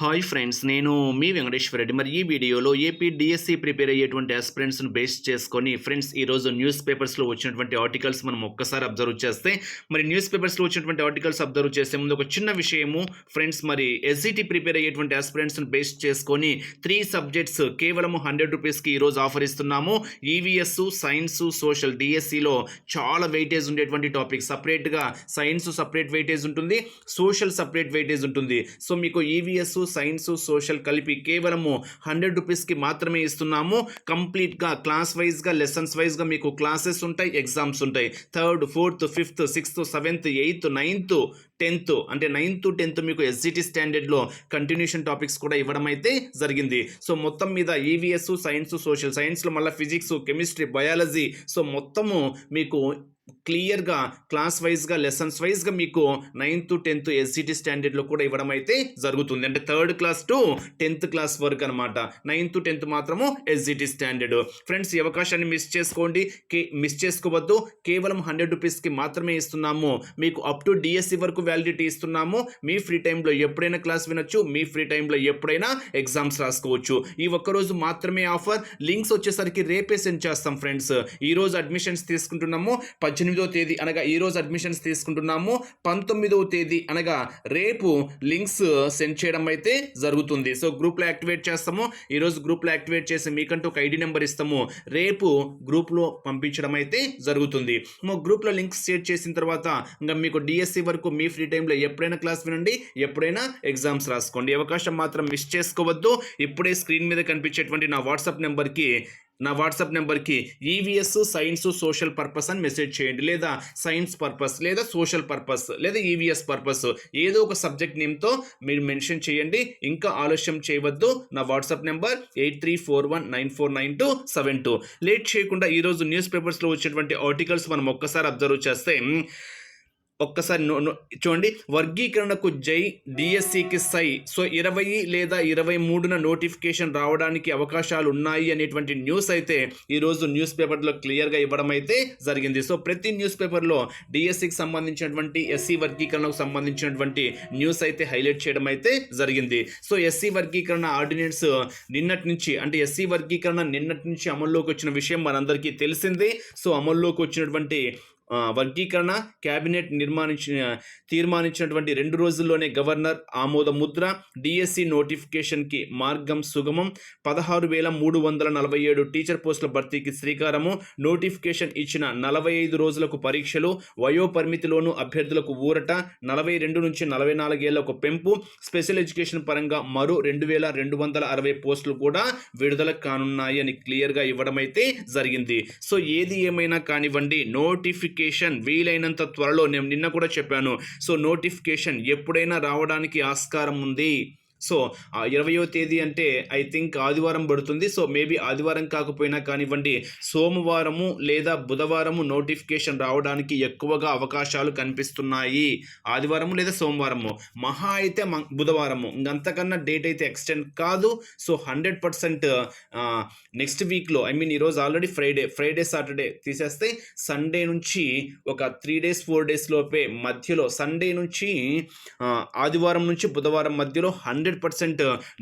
Hi friends, నేను మీ వెంకటేశ్వర రెడ్డి. మరి ఈ వీడియోలో ఏపీ డిఎస్సి ప్రిపేర్ అయ్యేటువంటి ఆస్పిరెంట్స్‌ని బేస్ చేసుకొని ఫ్రెండ్స్ ఈరోజు న్యూస్ పేపర్స్‌లో వచ్చినటువంటి ఆర్టికల్స్ మనం ఒక్కసారి అబ్జర్వ్ చేస్తే, మరి న్యూస్ పేపర్స్‌లో వచ్చినటువంటి ఆర్టికల్స్ అబ్జర్వ్ చేసే ముందు ఒక చిన్న విషయము ఫ్రెండ్స్. మరి ఎస్‌జిటి ప్రిపేర్ అయ్యేటువంటి ఆస్పిరెంట్స్‌ని బేస్ చేసుకొని 3 సబ్జెక్ట్స్ కేవలం ₹100కి ఈరోజు ఆఫర్ ఇస్తున్నాము. ఈవీఎస్, సైన్స్, సోషల్ డిఎస్సిలో చాలా వెయిటేజ్ ఉండేటువంటి టాపిక్. సపరేట్‌గా సైన్స్ సపరేట్ వెయిటేజ్ ఉంటుంది, సోషల్ సపరేట్ వెయిటేజ్ ఉంటుంది. సో మీకు ఈవీఎస్, సైన్స్, సోషల్ కలిపి కేవలము ₹100కి మాత్రమే ఇస్తున్నాము. కంప్లీట్గా క్లాస్ వైజ్గా, లెసన్స్ వైజ్గా మీకు క్లాసెస్ ఉంటాయి, ఎగ్జామ్స్ ఉంటాయి. 3rd, 4th, 5th, 6th, 7th, 8th, 9th, 10th అంటే 9th, 10th మీకు ఎస్జిటి స్టాండర్డ్లో కంటిన్యూషన్ టాపిక్స్ కూడా ఇవ్వడం అయితే జరిగింది. సో మొత్తం మీద ఈవీఎస్, సైన్స్, సోషల్, సైన్స్లో మళ్ళీ ఫిజిక్స్, కెమిస్ట్రీ, బయాలజీ, సో మొత్తము మీకు క్లియర్గా క్లాస్ వైజ్గా, లెసన్స్ వైజ్గా మీకు 9th, 10th ఎస్జిటి స్టాండర్డ్లో కూడా ఇవ్వడం అయితే జరుగుతుంది. అంటే 3rd class to 10th class వరకు అనమాట. 9th, 10th మాత్రము ఎస్జిటి స్టాండర్డ్. ఫ్రెండ్స్, ఈ అవకాశాన్ని మిస్ చేసుకోండి, మిస్ చేసుకోవద్దు. కేవలం ₹100కి మాత్రమే ఇస్తున్నాము. మీకు అప్ టు డిఎస్సి వరకు వ్యాలిడిటీ ఇస్తున్నాము. మీ ఫ్రీ టైంలో ఎప్పుడైనా క్లాస్ వినొచ్చు, మీ ఫ్రీ టైంలో ఎప్పుడైనా ఎగ్జామ్స్ రాసుకోవచ్చు. ఈ ఒక్కరోజు మాత్రమే ఆఫర్. లింక్స్ వచ్చేసరికి రేపే సెండ్ చేస్తాం ఫ్రెండ్స్. ఈరోజు అడ్మిషన్స్ తీసుకుంటున్నాము 18వ తేదీ అనగా ఈరోజు అడ్మిషన్స్ తీసుకుంటున్నాము. 19వ తేదీ అనగా రేపు లింక్స్ సెండ్ చేయడం అయితే జరుగుతుంది. సో గ్రూప్లో యాక్టివేట్ చేస్తాము. ఈరోజు గ్రూప్లో యాక్టివేట్ చేసి మీకంటూ ఒక ఐడి నెంబర్ ఇస్తాము. రేపు గ్రూప్లో పంపించడం అయితే జరుగుతుంది. గ్రూప్లో లింక్స్ షేర్ చేసిన తర్వాత ఇంకా మీకు డిఎస్సి వరకు మీ ఫ్రీ టైంలో ఎప్పుడైనా క్లాస్ వినండి, ఎప్పుడైనా ఎగ్జామ్స్ రాసుకోండి. ఈ అవకాశం మాత్రం మిస్ చేసుకోవద్దు. ఇప్పుడే స్క్రీన్ మీద కనిపించేటువంటి నా వాట్సాప్ నెంబర్కి ఈవీఎస్, సైన్స్, సోషల్ పర్పస్ అని మెసేజ్ చేయండి, లేదా సైన్స్ పర్పస్, లేదా సోషల్ పర్పస్, లేదా ఈవీఎస్ పర్పస్, ఏదో ఒక సబ్జెక్ట్ నేమ్తో మీరు మెన్షన్ చేయండి. ఇంకా ఆలస్యం చేయవద్దు. నా వాట్సాప్ నెంబర్ 8341949272. లేట్ చేయకుండా ఈరోజు న్యూస్ పేపర్స్లో వచ్చేటువంటి ఆర్టికల్స్ మనం ఒక్కసారి అబ్జర్వ్ చేస్తే, ఒక్కసారి చూడండి. వర్గీకరణకు జై, డిఎస్సికి సై. సో 20 లేదా 23న నోటిఫికేషన్ రావడానికి అవకాశాలు ఉన్నాయి అనేటువంటి న్యూస్ అయితే ఈరోజు న్యూస్ పేపర్లో క్లియర్గా ఇవ్వడం అయితే జరిగింది. సో ప్రతి న్యూస్ పేపర్లో డిఎస్సికి సంబంధించినటువంటి, ఎస్సీ వర్గీకరణకు సంబంధించినటువంటి న్యూస్ అయితే హైలైట్ చేయడం అయితే జరిగింది. సో ఎస్సీ వర్గీకరణ ఆర్డినెన్స్ నిన్నటి నుంచి, అంటే ఎస్సీ వర్గీకరణ నిన్నటి నుంచి అమల్లోకి వచ్చిన విషయం మనందరికీ తెలిసిందే. సో అమల్లోకి వచ్చినటువంటి వర్గీకరణ క్యాబినెట్ తీర్మానించినటువంటి 2 రోజుల్లోనే గవర్నర్ ఆమోద ముద్ర. డిఎస్సి నోటిఫికేషన్కి మార్గం సుగమం. 16,347 టీచర్ పోస్టుల భర్తీకి శ్రీకారము. నోటిఫికేషన్ ఇచ్చిన 45 రోజులకు పరీక్షలు. వయోపరిమితిలోను అభ్యర్థులకు ఊరట. 42 నుంచి 44 ఏళ్లకు పెంపు. స్పెషల్ ఎడ్యుకేషన్ పరంగా మరో 2,260 పోస్టులు కూడా విడుదల కానున్నాయి అని క్లియర్గా ఇవ్వడం అయితే జరిగింది. సో ఏది ఏమైనా కానివ్వండి, నోటిఫికేషన్ వీలైనంత త్వరలో, నేను నిన్న కూడా చెప్పాను, సో నోటిఫికేషన్ ఎప్పుడైనా రావడానికి ఆస్కారం ఉంది. సో 20వ తేదీ అంటే ఐ థింక్ ఆదివారం పడుతుంది. సో మేబీ ఆదివారం కాకపోయినా కానివ్వండి, సోమవారము లేదా బుధవారము నోటిఫికేషన్ రావడానికి ఎక్కువగా అవకాశాలు కనిపిస్తున్నాయి. ఆదివారము లేదా సోమవారము, మహా అయితే బుధవారము, ఇంకంతకన్నా డేట్ అయితే ఎక్స్టెండ్ కాదు. సో 100% నెక్స్ట్ వీక్లో, ఐ మీన్ ఈరోజు ఆల్రెడీ ఫ్రైడే సాటర్డే తీసేస్తే సండే నుంచి ఒక 3 days 4 days లోపే మధ్యలో, సండే నుంచి ఆదివారం నుంచి బుధవారం మధ్యలో 100%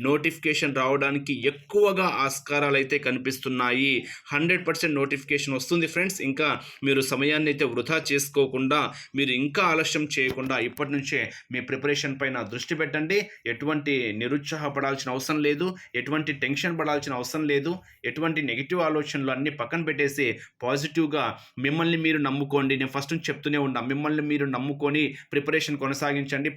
నోటిఫికేషన్ రావడానికి ఎక్కువగా ఆస్కారాలు అయితే కనిపిస్తున్నాయి. 100% నోటిఫికేషన్ వస్తుంది ఫ్రెండ్స్. ఇంకా మీరు సమయాన్ని అయితే వృధా చేసుకోకుండా, మీరు ఇంకా ఆలస్యం చేయకుండా ఇప్పటి నుంచే మీ ప్రిపరేషన్ పైన దృష్టి పెట్టండి. ఎటువంటి నిరుత్సాహపడాల్సిన అవసరం లేదు, ఎటువంటి టెన్షన్ పడాల్సిన అవసరం లేదు, ఎటువంటి నెగిటివ్ ఆలోచనలు అన్నీ పక్కన పెట్టేసి పాజిటివ్గా మిమ్మల్ని మీరు నమ్ముకోండి. నేను ఫస్ట్ నుంచి చెప్తూనే ఉన్నా, మిమ్మల్ని మీరు నమ్ముకొని ప్రిపరేషన్ కొనసాగించండి.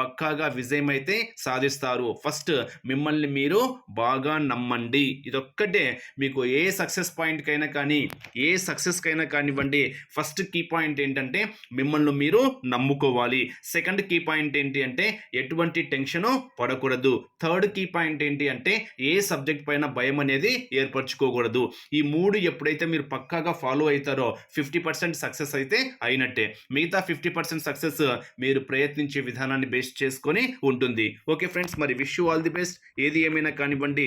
పక్కాగా విజయం అయితే సాధిస్తారు. ఫస్ట్ మిమ్మల్ని మీరు బాగా నమ్మండి. ఇదొక్కటే మీకు ఏ సక్సెస్ పాయింట్కైనా కానీ, ఏ సక్సెస్కైనా కానివ్వండి, ఫస్ట్ కీ పాయింట్ ఏంటంటే మిమ్మల్ని మీరు నమ్ముకోవాలి. సెకండ్ కీ పాయింట్ ఏంటి అంటే ఎటువంటి టెన్షను పడకూడదు. థర్డ్ కీ పాయింట్ ఏంటి అంటే ఏ సబ్జెక్ట్ పైన భయం అనేది ఏర్పరచుకోకూడదు. ఈ 3 ఎప్పుడైతే మీరు పక్కాగా ఫాలో అవుతారో 50% సక్సెస్ అయితే అయినట్టే. మిగతా 50% సక్సెస్ మీరు ప్రయత్నించే విధానాన్ని బేస్ చేసుకొని ఉంటుంది. ఓకే ఫ్రెండ్స్, మరి wish you all the best. ఏది ఏమైనా కానివ్వండి,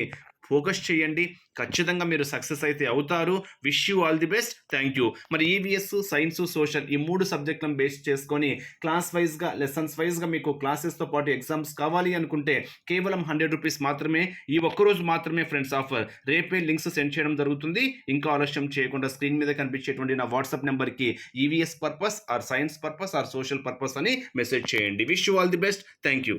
ఫోకస్ చేయండి. ఖచ్చితంగా మీరు సక్సెస్ అయితే అవుతారు. Wish you all the best. Thank you. మరి ఈవీఎస్, సైన్స్, సోషల్ ఈ 3 సబ్జెక్టులను బేస్ చేసుకొని క్లాస్ వైజ్‌గా, లెసన్స్ వైజ్‌గా మీకు క్లాసెస్‌తో పాటు ఎగ్జామ్స్ కావాలి అనుకుంటే కేవలం ₹100 మాత్రమే. ఈ ఒక్కరోజు మాత్రమే ఫ్రెండ్స్ ఆఫర్. రేపే లింక్స్ సెండ్ చేయడం జరుగుతుంది. ఇంకా ఆలస్యం చేయకుండా స్క్రీన్ మీద కనిపించేటువంటి నా వాట్సాప్ నెంబర్‌కి EVS purpose or science purpose or social purpose అని మెసేజ్ చేయండి. Wish you all the best. Thank you.